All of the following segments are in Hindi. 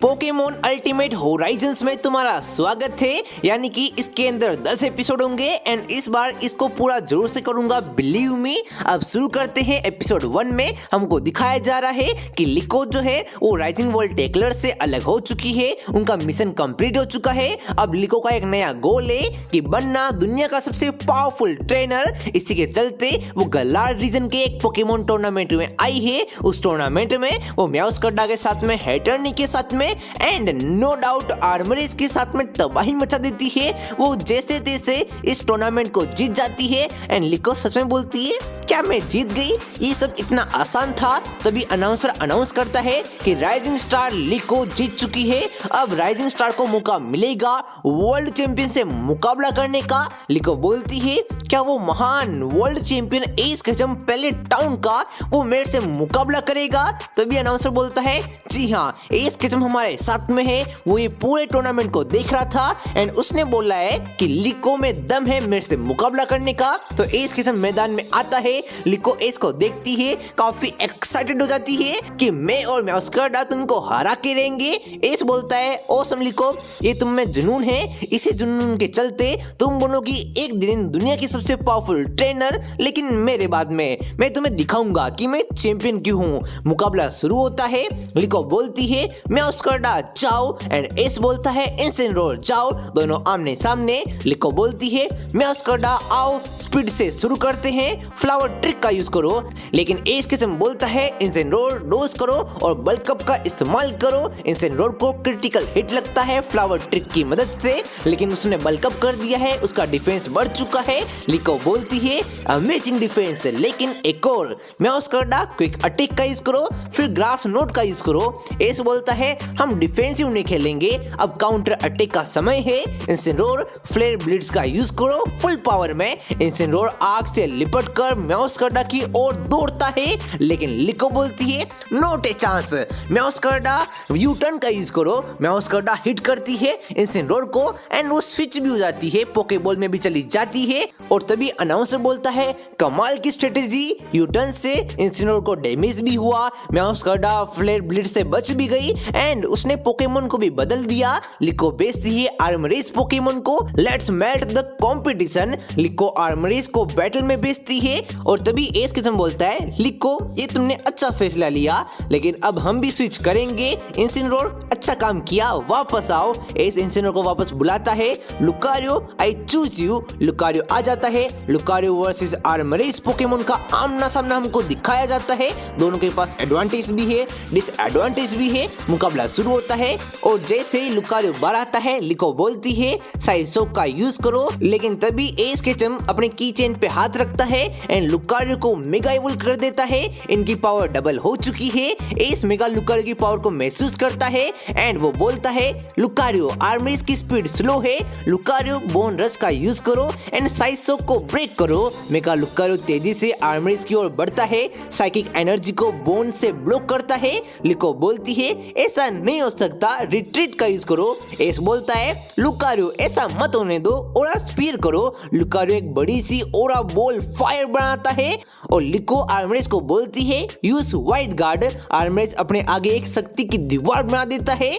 पोकेमोन अल्टीमेट होराइजन्स में तुम्हारा स्वागत है। यानी कि इसके अंदर 10 एपिसोड होंगे एंड इस बार इसको पूरा जोर से करूंगा, बिलीव मी। अब शुरू करते हैं। एपिसोड 1 में हमको दिखाया जा रहा है कि लिको जो है वो राइजिंग वर्ल्ड टेकलर से अलग हो चुकी है, उनका मिशन कंप्लीट हो चुका है। अब लिको का एक नया गोल है कि बनना दुनिया का सबसे पावरफुल ट्रेनर। इसी के चलते वो गलार्ड रीजन के एक पोकेमोन टूर्नामेंट में आई है। उस टूर्नामेंट में वो म्याउस्कर्डा के साथ में, हैटर्नी के साथ में एंड नो डाउट आर्मरेज के साथ में तबाही मचा देती है। वो जैसे तैसे इस टूर्नामेंट को जीत जाती है एंड लिको सच में बोलती है, क्या मैं जीत गई? ये सब इतना आसान था? तभी अनाउंसर अनाउंस करता है कि राइजिंग स्टार लिको जीत चुकी है। अब राइजिंग स्टार को मौका मिलेगा वर्ल्ड चैंपियन से मुकाबला करने का। लिको बोलती है, क्या वो महान वर्ल्ड चैंपियन एस केचम पहले टाउन का वो मेरे से मुकाबला करेगा? तभी अनाउंसर बोलता है, जी हाँ, एस केचम हमारे साथ में है। वो ये पूरे टूर्नामेंट को देख रहा था एंड उसने बोला है कि लिको में दम है मेरे से मुकाबला करने का। तो एस केचम मैदान में आता है। लिको एस को देखती है, काफी एक्साइटेड हो जाती है कि मैं और म्याउस्कर्डा तुमको हरा के रहेंगे। एस बोलता है, ओसम लिको, ये तुम में जुनून है, इसी जुनून के चलते तुम बनोगी एक दिन दुनिया की सबसे पावरफुल ट्रेनर। लेकिन मेरे बाद में मैं तुम्हें दिखाऊंगा कि मैं चैंपियन क्यों हूँ। मुकाबला शुरू होता है। लिको बोलती है, म्याउस्कर्डा जाओ एंड एस बोलता है, इनसेनरोर जाओ। दोनों आमने सामने। लिको बोलती है, म्याउस्कर्डा आओ, स्पीड से शुरू करते हैं, फ्लावर ट्रिक का यूज करो। लेकिन एस केचम बोलता है, इनसेनरोर डोज करो और बल्कअप का इस्तेमाल करो। इनसेनरोर को क्रिटिकल हिट लगता है फ्लावर ट्रिक की मदद से, लेकिन उसने बल्कअप कर दिया है, उसका डिफेंस बढ़ चुका है। लिको बोलती है, अमेजिंग डिफेंस, लेकिन एक और, म्याउस्कर्डा क्विक अटैक का यूज करो, फिर ग्रास नोट का यूज करो। एस बोलता है, हम डिफेंसिव नहीं खेलेंगे, अब काउंटर अटैक का समय है। इनसेनरोर फ्लेयर ब्लिट्स का यूज करो फुल पावर में। इनसेनरोर आग से लिपट कर म्याउस्कर्डा की ओर दौड़ता है, लेकिन लिको बोलती है, not a chance. Meowscarada U turn का यूज करो। म्याउस्कर्डा हिट करती है इनसेनरोर को एंड वो स्विच भी हो जाती है, पोकेबॉल में भी चली जाती है। और तभी अनाउंसर बोलता है, कमाल की स्ट्रेटेजी, यू टर्न से इनसेनरोर को डैमेज भी हुआ, म्याउस्कर्डा फ्लेयर ब्लिट से बच भी गई एंड उसने पोकेमोन को भी बदल दिया। लिको बेचती है आर्मरेज पोकेमोन को। Let's meet the competition. Liko Armarouge को बैटल में बेचती है और तभी एस केचम बोलता है, लिको ये तुमने अच्छा फैसला लिया, लेकिन अब हम भी स्विच करेंगे। इनसेनरोर अच्छा काम किया, वापस आओ। एस इनसेनरोर को वापस बुलाता है। Lucario I choose you. Lucario आ जाता है। लुकारियो वर्सेस आर्मरेज पोकेमोन का आमना सामना हमको दिखाया जाता है। दोनों के पास एडवांटेज भी है, डिसएडवांटेज भी है। मुकाबला शुरू होता है और जैसे ही लुकारियो बाहर आता है, लिको बोलती है, साइसोक का यूज करो। लेकिन तभी एस केचम अपने की चेन पे हाथ रखता है एंड लुकारियो को मेगा इवोल्व कर देता है। इनकी पावर डबल हो चुकी है। एस मेगा लुकारियो की पावर को महसूस करता है एंड वो बोलता है, लुकारियो आर्मरेज की स्पीड स्लो है, लुकारियो बोन रश का यूज करो एंड साइसोक को ब्रेक करो। मेगा लुकारियो तेजी से आर्मरेज की ओर बढ़ता है, साइकिक एनर्जी को बोन से ब्लॉक करता है। लिको बोलती है, ऐसा नहीं हो सकता, रिट्रीट का यूज करो। एस बोलता है, लुकारियो ऐसा मत होने दो, ओरा स्पीयर करो। लुकारियो एक बड़ी सी ओरा बॉल फायर बनाता है और लिको आर्मरेज को बोलती है, यूज वाइट गार्ड। आर्मरेज अपने आगे एक शक्ति की दीवार बना देता है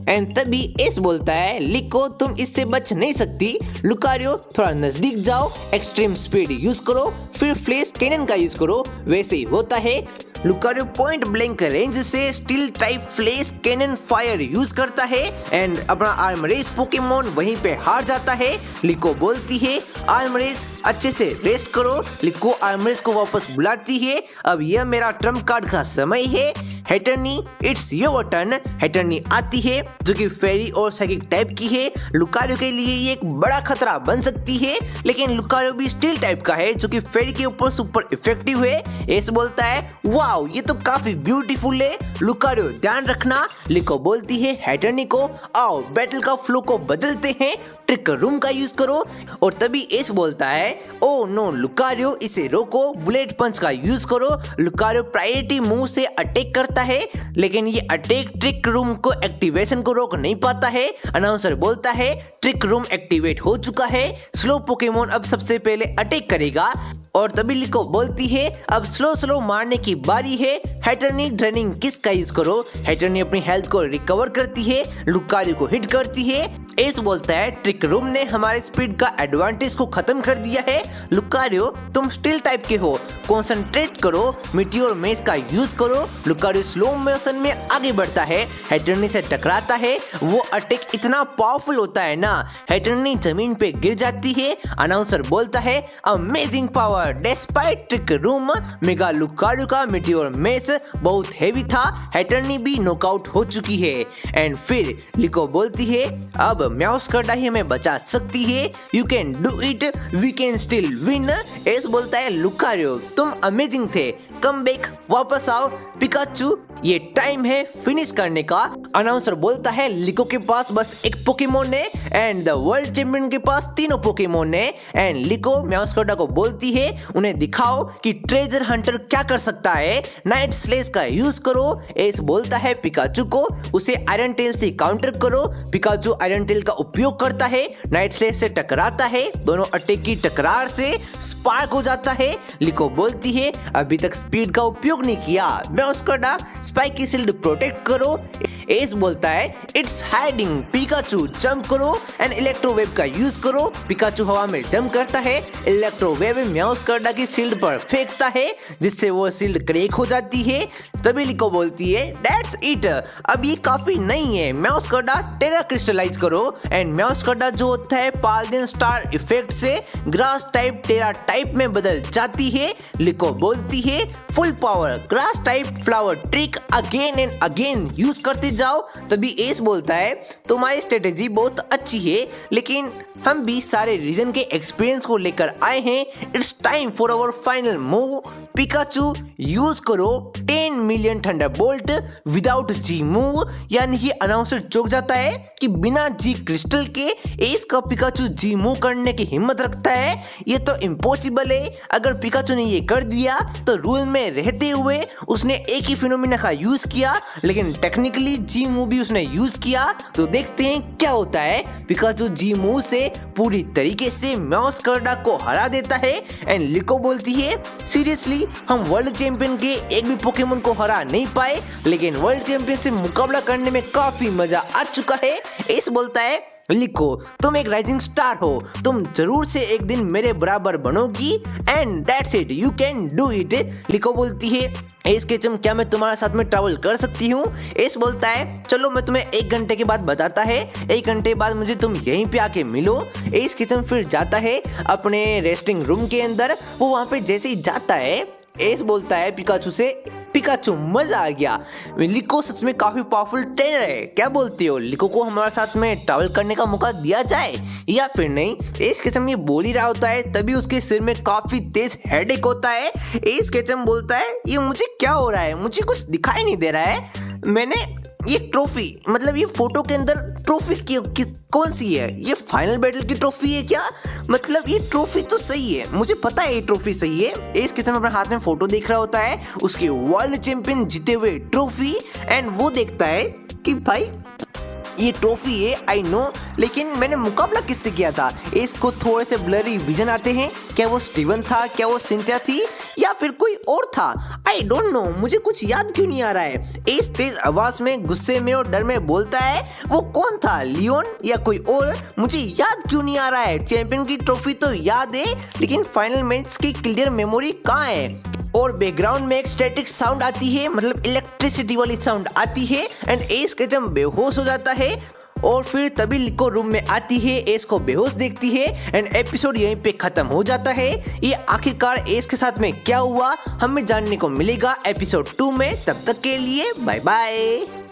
एंड तभी एस बोलता है, लिको तुम इससे बच नहीं सकती। लुकारियो थोड़ा नजदीक जाओ, एक्सट्रीम स्पीड यूज करो, फिर फ्लैश कैनन का यूज करो। वैसे ही होता है। लुकारियो पॉइंट ब्लैंक रेंज से steel type flash cannon fire use करता है एंड अपना आर्मरेज पोकेमोन वहीं पे हार जाता है। लिको बोलती है, आर्मरेज अच्छे से रेस्ट करो। लिको आर्मरेज को वापस बुलाती है, अब यह मेरा ट्रम्प कार्ड का समय है। हैटर्नी इट्स योर टर्न। हैटर्नी आती है जो कि फेरी और साइकिक टाइप की है। लुकारियो के लिए ये एक बड़ा खतरा बन सकती है, लेकिन लुकारियो भी स्टील टाइप का है जो कि फेरी के ऊपर सुपर इफेक्टिव है। एस बोलता है, वाओ ये तो काफी ब्यूटीफुल है, लुकारियो ध्यान रखना। लिको बोलती है हैटर्नी को, आओ बैटल का फ्लो को बदलते हैं, ट्रिक रूम का यूज करो। और तभी एस बोलता है, ओ नो लुकारियो इसे रोको, बुलेट पंच का यूज करो। लुकारियो प्रायोरिटी मूव से अटैक करता है, लेकिन ये अटैक ट्रिक रूम को एक्टिवेशन को रोक नहीं पाता है। अनाउंसर बोलता है, ट्रिक रूम एक्टिवेट हो चुका है, स्लो पोकेमोन अब सबसे पहले अटैक करेगा। और तभी लिको बोलती है अब स्लो मारने की बारी है, हेटर्नी ड्रेनिंग किस का यूज करो। हेटर्नी अपनी हेल्थ को रिकवर करती है, लुकारियो को हिट करती है। एस बोलता है ट्रिक रूम ने हमारे स्पीड का एडवांटेज को खत्म कर दिया है। लुकारियो तुम स्टील टाइप के हो, कंसंट्रेट करो, मीटियोर मेज का यूज करो। लुकारियो स्लो मोशन में आगे बढ़ता है, हेटर्नी से टकराता है। वो अटैक इतना पावरफुल होता है ना, हेटर्नी जमीन पे गिर जाती है। अनाउंसर बोलता है amazing power despite trick room. Mega Lucario का मीटियोर मेज बहुत हेवी था, हेटर्नी भी नॉकआउट हो चुकी है। एंड फिर लिको बोलती है अब म्याउस करना ही हमें बचा सकती है, you can do it, we can still win. Ash बोलता है लुकारियो तुम अमेजिंग थे, कम बैक, वापस आओ। पिकाचू ये टाइम है फिनिश करने का। अनाउंसर बोलता है लिको के पास बस एक पोकेमोन है एंड द वर्ल्ड चैंपियन के पास तीनों पोकेमोन है। एंड लिको म्याउस्कर्डा को बोलती है उन्हें दिखाओ कि ट्रेजर हंटर क्या कर सकता है, नाइट स्लेश का यूज करो। एस बोलता है पिकाचू को उसे आयरन टेल से काउंटर करो। पिकाचू आयरन टेल का उपयोग करता है, नाइट स्लेश से टकराता है, दोनों अटैक की टकरार से स्पार्क हो जाता है। लिको बोलती है अभी तक स्पीड का उपयोग नहीं किया, म्याउस्कर्डा स्पाइक की शील्ड प्रोटेक्ट करो। एस बोलता है इट्स हाइडिंग, पिकाचू जंप करो एंड इलेक्ट्रोवेव का यूज करो। पिकाचू हवा में जंप करता है, इलेक्ट्रोवेव म्याउस्कर्डा की शील्ड पर फेंकता है जिससे वो शील्ड क्रैक हो जाती है। तभी लिको बोलती है दैट्स इट, अब ये काफी नहीं है, म्याउस्कर्डा टेरा क्रिस्टलाइज करो। एंड म्याउस्कर्डा जो होता है पाल्दियन स्टार इफेक्ट से ग्रास टाइप टेरा टाइप में बदल जाती है। लिको बोलती है full power grass type flower trick again and again use करते जाओ। तभी एस बोलता है तुम्हारी स्ट्रेटेजी बहुत अच्छी है, लेकिन हम भी सारे रीजन के एक्सपीरियंस को लेकर आए हैं। It's time for our final move, Pikachu use करो 10 million thunderbolt without Z move. यानी कि अनाउंसर चौंक जाता है कि बिना जी क्रिस्टल के एस का पिकाचू जी मूव करने की हिम्मत रखता है, ये तो इम्पॉसिबल है। अगर पिकाचू ने ये कर दिया तो रूल में रहते हुए उसने एक ही फिनोमिना का यूज किया, लेकिन टेक्निकली जी मूव भी उसने यूज किया। तो देखते हैं क्या होता है। पिकाचू जी मूव से पूरी तरीके से म्याउस्कर्डा को हरा देता है। एंड लिको बोलती है सीरियसली हम वर्ल्ड चैंपियन के एक भी पोकेमोन को हरा नहीं पाए, लेकिन वर्ल्ड चैंपियन से मुकाबला करने में काफी मजा आ चुका है। एस बोलता है लिको तुम एक राइजिंग स्टार हो, तुम जरूर से एक दिन मेरे बराबर बनोगी and that's it, you can do it. Liko बोलती है एस केचम क्या मैं तुम्हारे साथ में ट्रैवल कर सकती हूँ। एस बोलता है चलो मैं तुम्हें 1 घंटे के बाद बताता है, 1 घंटे बाद मुझे तुम यहीं पे आके मिलो। एस केचम फिर जाता है अपने रेस्टिंग रूम के अंदर। वो वहाँ पे जैसे ही जाता है एस बोलता है पिकाचू से पिकाचू मजा आ गया, लिको सच में काफी पावरफुल ट्रेनर है, क्या बोलते हो लिको को हमारे साथ में ट्रैवल करने का मौका दिया जाए या फिर नहीं। एस केचम ये बोल ही रहा होता है तभी उसके सिर में काफी तेज हेडेक होता है। एस केचम बोलता है ये मुझे क्या हो रहा है, मुझे कुछ दिखाई नहीं दे रहा है, मैंने ये ट्रॉफी मतलब ये फोटो के अंदर ट्रॉफी कौन सी है, ये फाइनल बैटल की ट्रॉफी है क्या, मतलब ये ट्रॉफी तो सही है, मुझे पता है ये ट्रॉफी सही है। एस केचम अपने हाथ में फोटो देख रहा होता है उसके वर्ल्ड चैंपियन जीते हुए ट्रॉफी। एंड वो देखता है कि भाई ये ट्रॉफी है आई नो, लेकिन मैंने मुकाबला किससे किया था। इसको थोड़े से ब्लरी विजन आते हैं, क्या वो स्टीवन था, क्या वो सिंथिया थी या फिर कोई और था, आई डोंट नो, मुझे कुछ याद क्यों नहीं आ रहा है। इस तेज आवाज में गुस्से में और डर में बोलता है वो कौन था, लियोन या कोई और, मुझे याद क्यों नहीं आ रहा है। चैंपियन की ट्रॉफी तो याद है लेकिन फाइनल मैच की क्लियर मेमोरी कहाँ है। और बैकग्राउंड में एक स्टैटिक साउंड आती है, मतलब इलेक्ट्रिसिटी वाली साउंड आती है। एंड एस केचम बेहोश हो जाता है और फिर तभी लिको रूम में आती है, एस को बेहोश देखती है एंड एपिसोड यहीं पे खत्म हो जाता है। ये आखिरकार एस के साथ में क्या हुआ हमें जानने को मिलेगा एपिसोड 2 में। तब तक के लिए बाय बाय।